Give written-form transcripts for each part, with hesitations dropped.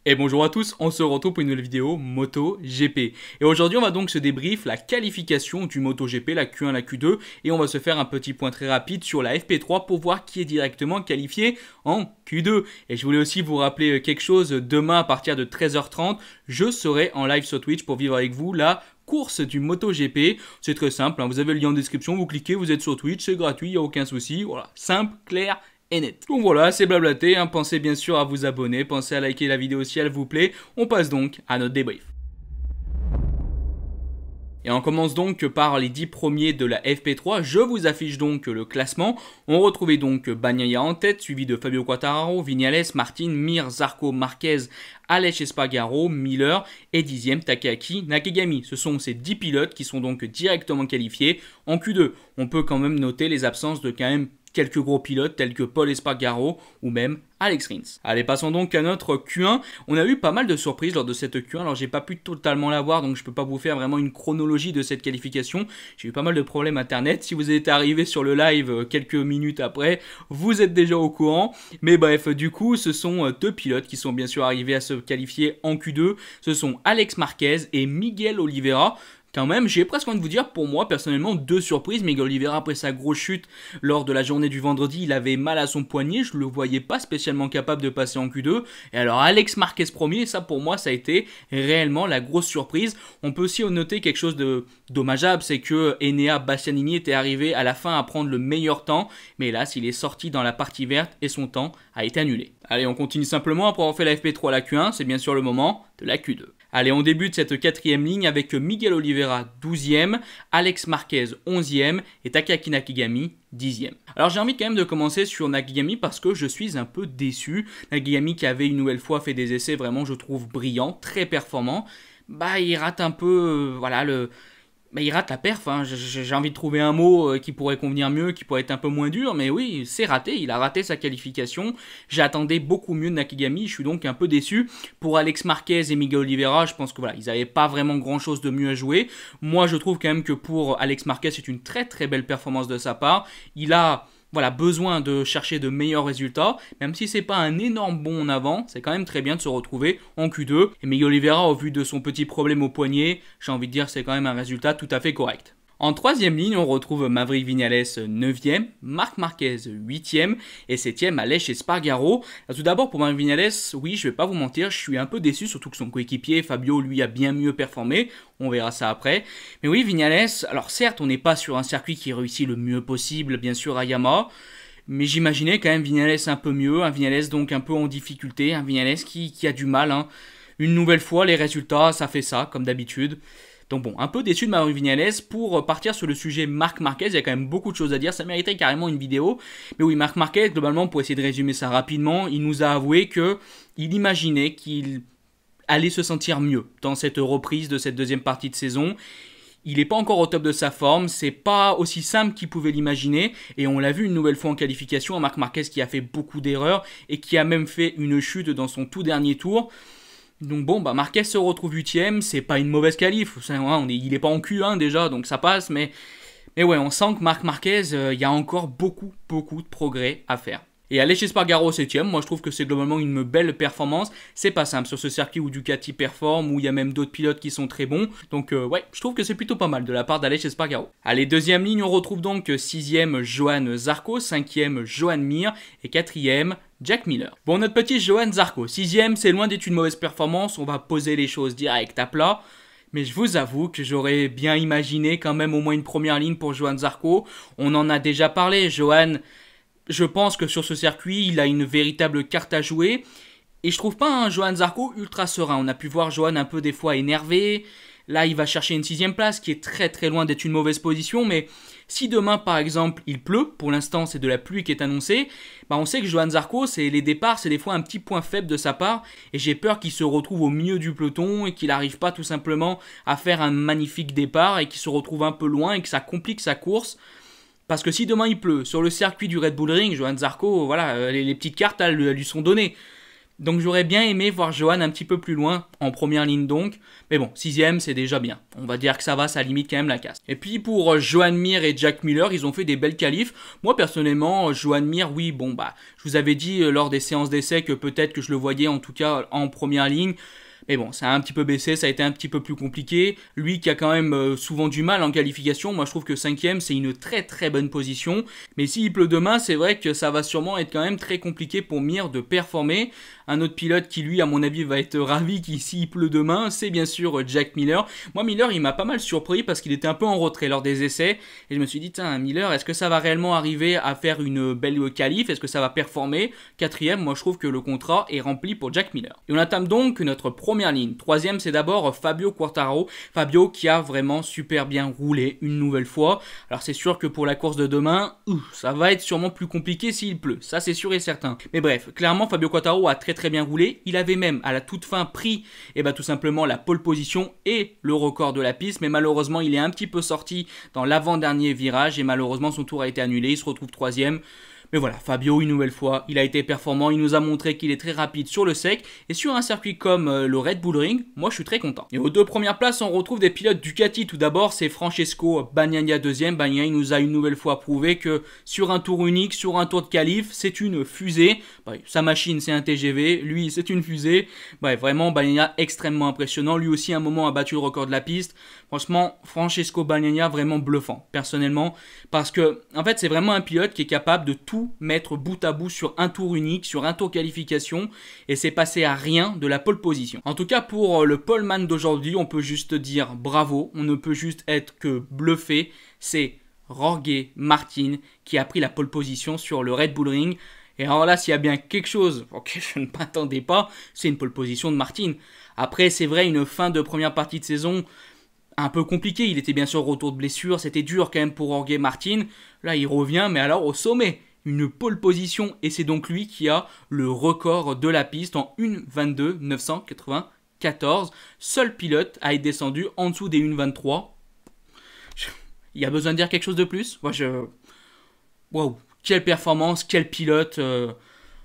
Et bonjour à tous, on se retrouve pour une nouvelle vidéo MotoGP. Et aujourd'hui on va donc se débrief la qualification du MotoGP, la Q1, la Q2, et on va se faire un petit point très rapide sur la FP3 pour voir qui est directement qualifié en Q2. Et je voulais aussi vous rappeler quelque chose, demain à partir de 13h30, je serai en live sur Twitch pour vivre avec vous la course du MotoGP. C'est très simple, hein, vous avez le lien en description, vous cliquez, vous êtes sur Twitch, c'est gratuit, il n'y a aucun souci, voilà, simple, clair et net. Donc voilà, c'est blablaté, hein. Pensez bien sûr à vous abonner, pensez à liker la vidéo si elle vous plaît. On passe donc à notre débrief. Et on commence donc par les 10 premiers de la FP3. Je vous affiche donc le classement. On retrouvait donc Bagnaia en tête, suivi de Fabio Quartararo, Viñales, Martin, Mir, Zarco, Marquez, Aleix Espargaro, Miller et 10e Takaki Nakagami. Ce sont ces 10 pilotes qui sont donc directement qualifiés en Q2. On peut quand même noter les absences de quand même quelques gros pilotes tels que Pol Espargaro ou même Alex Rins. Allez, passons donc à notre Q1. On a eu pas mal de surprises lors de cette Q1, alors j'ai pas pu totalement la voir, donc je peux pas vous faire vraiment une chronologie de cette qualification. J'ai eu pas mal de problèmes internet. Si vous êtes arrivé sur le live quelques minutes après, vous êtes déjà au courant. Mais bref, du coup, ce sont deux pilotes qui sont bien sûr arrivés à se qualifier en Q2. Ce sont Alex Marquez et Miguel Oliveira. Quand même, j'ai presque envie de vous dire, pour moi, personnellement, deux surprises. Miguel Oliveira, après sa grosse chute lors de la journée du vendredi, il avait mal à son poignet. Je ne le voyais pas spécialement capable de passer en Q2. Et alors, Alex Marquez premier, ça pour moi, ça a été réellement la grosse surprise. On peut aussi noter quelque chose de dommageable, c'est que Enea Bastianini était arrivé à la fin à prendre le meilleur temps. Mais hélas, il est sorti dans la partie verte et son temps a été annulé. Allez, on continue simplement. Après avoir fait la FP3 à la Q1, c'est bien sûr le moment de la Q2. Allez, on débute cette quatrième ligne avec Miguel Oliveira 12e, Alex Marquez 11e et Takaki Nakagami 10e. Alors j'ai envie quand même de commencer sur Nakagami parce que je suis un peu déçu. Nakagami qui avait une nouvelle fois fait des essais vraiment je trouve brillants, très performants. Bah il rate un peu, il rate la perf, hein. J'ai envie de trouver un mot qui pourrait convenir mieux, qui pourrait être un peu moins dur, mais oui, c'est raté, il a raté sa qualification. J'attendais beaucoup mieux de Nakagami, je suis donc un peu déçu. Pour Alex Marquez et Miguel Oliveira, je pense que voilà, ils n'avaient pas vraiment grand chose de mieux à jouer. Moi, je trouve quand même que pour Alex Marquez, c'est une très très belle performance de sa part. Il a besoin de chercher de meilleurs résultats, même si c'est pas un énorme bond en avant, c'est quand même très bien de se retrouver en Q2. Et Miguel Oliveira, au vu de son petit problème au poignet, j'ai envie de dire c'est quand même un résultat tout à fait correct. En troisième ligne, on retrouve Maverick Viñales 9e, Marc Marquez 8e et 7e Aleix Espargaro. Tout d'abord pour Maverick Viñales, oui je vais pas vous mentir, je suis un peu déçu, surtout que son coéquipier Fabio lui a bien mieux performé, on verra ça après. Mais oui Viñales, alors certes on n'est pas sur un circuit qui réussit le mieux possible bien sûr à Yamaha, mais j'imaginais quand même Viñales un peu mieux, un Viñales donc un peu en difficulté, un Viñales qui a du mal. Hein. Une nouvelle fois les résultats ça fait ça comme d'habitude. Donc bon, un peu déçu de Maverick Viñales. Pour partir sur le sujet Marc Marquez, il y a quand même beaucoup de choses à dire, ça mériterait carrément une vidéo. Mais oui, Marc Marquez, globalement, pour essayer de résumer ça rapidement, il nous a avoué qu'il imaginait qu'il allait se sentir mieux dans cette reprise de cette deuxième partie de saison. Il n'est pas encore au top de sa forme, c'est pas aussi simple qu'il pouvait l'imaginer, et on l'a vu une nouvelle fois en qualification, Marc Marquez qui a fait beaucoup d'erreurs, et qui a même fait une chute dans son tout dernier tour. Donc bon, Marquez se retrouve 8ème, c'est pas une mauvaise qualif, il est pas en Q1 déjà, donc ça passe, mais ouais, on sent que Marc Marquez, il y a encore beaucoup de progrès à faire. Et Aleix Espargaro 7ème, moi je trouve que c'est globalement une belle performance, c'est pas simple sur ce circuit où Ducati performe, où il y a même d'autres pilotes qui sont très bons, donc ouais, je trouve que c'est plutôt pas mal de la part d'Aleix Espargaro. Allez, deuxième ligne, on retrouve donc 6ème Johan Zarco, 5ème Joan Mir et 4ème Jack Miller. Bon, notre petit Johan Zarco, 6ème, c'est loin d'être une mauvaise performance, on va poser les choses direct à plat. Mais je vous avoue que j'aurais bien imaginé quand même au moins une première ligne pour Johan Zarco. On en a déjà parlé, Johan, je pense que sur ce circuit, il a une véritable carte à jouer. Et je trouve pas un Johan Zarco ultra serein. On a pu voir Johan un peu des fois énervé. Là, il va chercher une 6ème place qui est très très loin d'être une mauvaise position. Mais si demain, par exemple, il pleut, pour l'instant c'est de la pluie qui est annoncée, on sait que Johan Zarco, les départs, c'est des fois un petit point faible de sa part. Et j'ai peur qu'il se retrouve au milieu du peloton et qu'il n'arrive pas tout simplement à faire un magnifique départ et qu'il se retrouve un peu loin et que ça complique sa course. Parce que si demain il pleut, sur le circuit du Red Bull Ring, Johan Zarco, voilà, les petites cartes elles lui sont données. Donc j'aurais bien aimé voir Johan un petit peu plus loin, en première ligne donc. Mais bon, 6ème c'est déjà bien. On va dire que ça va, ça limite quand même la casse. Et puis pour Joan Mir et Jack Miller, ils ont fait des belles qualifs. Moi personnellement, Joan Mir, oui, bon bah, je vous avais dit lors des séances d'essai que peut-être que je le voyais en tout cas en première ligne. Mais bon, ça a un petit peu baissé, ça a été un petit peu plus compliqué. Lui qui a quand même souvent du mal en qualification, moi je trouve que 5ème c'est une très très bonne position. Mais s'il pleut demain, c'est vrai que ça va sûrement être quand même très compliqué pour Mir de performer. Un autre pilote qui lui à mon avis va être ravi s'il pleut demain, c'est bien sûr Jack Miller. Moi Miller il m'a pas mal surpris parce qu'il était un peu en retrait lors des essais. Et je me suis dit, tiens Miller, est-ce que ça va réellement arriver à faire une belle qualif? Est-ce que ça va performer? 4ème, moi je trouve que le contrat est rempli pour Jack Miller. Et on entame donc notre première ligne. 3ème, c'est d'abord Fabio Quartararo. Fabio qui a vraiment super bien roulé une nouvelle fois. Alors c'est sûr que pour la course de demain, ça va être sûrement plus compliqué s'il pleut. Ça c'est sûr et certain. Mais bref, clairement Fabio Quartararo a très bien roulé. Il avait même à la toute fin pris tout simplement la pole position et le record de la piste. Mais malheureusement, il est un petit peu sorti dans l'avant-dernier virage et malheureusement son tour a été annulé. Il se retrouve 3ème. Mais voilà, Fabio, une nouvelle fois, il a été performant, il nous a montré qu'il est très rapide sur le sec, et sur un circuit comme le Red Bull Ring, moi je suis très content. Et aux deux premières places, on retrouve des pilotes Ducati. Tout d'abord, c'est Francesco Bagnaia 2ème. Bagnaia, il nous a une nouvelle fois prouvé que sur un tour unique, sur un tour de qualif, c'est une fusée. Sa machine, c'est un TGV, lui, c'est une fusée. Bref, vraiment, Bagnaia, extrêmement impressionnant. Lui aussi, à un moment, a battu le record de la piste. Franchement, Francesco Bagnaia, vraiment bluffant, personnellement, parce que, en fait, c'est vraiment un pilote qui est capable de tout mettre bout à bout sur un tour unique, sur un tour qualification, et c'est passé à rien de la pole position. En tout cas, pour le poleman d'aujourd'hui, on peut juste dire bravo, on ne peut juste être que bluffé. C'est Jorge Martin qui a pris la pole position sur le Red Bull Ring. Et alors là, s'il y a bien quelque chose auquel je ne m'attendais pas, c'est une pole position de Martin. Après, c'est vrai, une fin de première partie de saison un peu compliquée. Il était bien sûr au retour de blessure, c'était dur quand même pour Jorge Martin. Là, il revient, mais alors au sommet. Une pole position, et c'est donc lui qui a le record de la piste en 1:22.994. Seul pilote à être descendu en dessous des 1:23. Il y a besoin de dire quelque chose de plus? Waouh, quelle performance, quel pilote.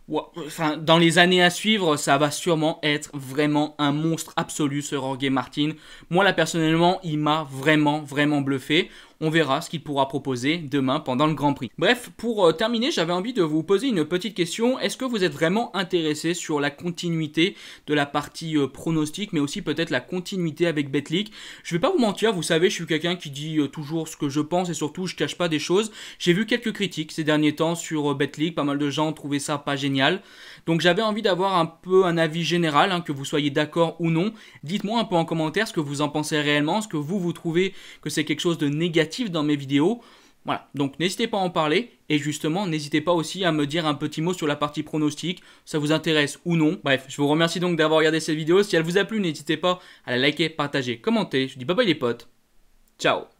Enfin, dans les années à suivre, ça va sûrement être vraiment un monstre absolu, ce Jorge Martin. Moi, là, personnellement, il m'a vraiment bluffé. On verra ce qu'il pourra proposer demain pendant le Grand Prix. Bref, pour terminer, j'avais envie de vous poser une petite question. Est-ce que vous êtes vraiment intéressé sur la continuité de la partie pronostic, mais aussi peut-être la continuité avec Betclic? Je vais pas vous mentir, vous savez, je suis quelqu'un qui dit toujours ce que je pense et surtout, je cache pas des choses. J'ai vu quelques critiques ces derniers temps sur Betclic, pas mal de gens trouvaient ça pas génial. Donc j'avais envie d'avoir un peu un avis général, que vous soyez d'accord ou non. Dites-moi un peu en commentaire ce que vous en pensez réellement, ce que vous trouvez que c'est quelque chose de négatif dans mes vidéos. Voilà, donc n'hésitez pas à en parler et justement n'hésitez pas aussi à me dire un petit mot sur la partie pronostic, ça vous intéresse ou non. Bref, je vous remercie donc d'avoir regardé cette vidéo. Si elle vous a plu, n'hésitez pas à la liker, partager, commenter. Je vous dis bye bye les potes, ciao.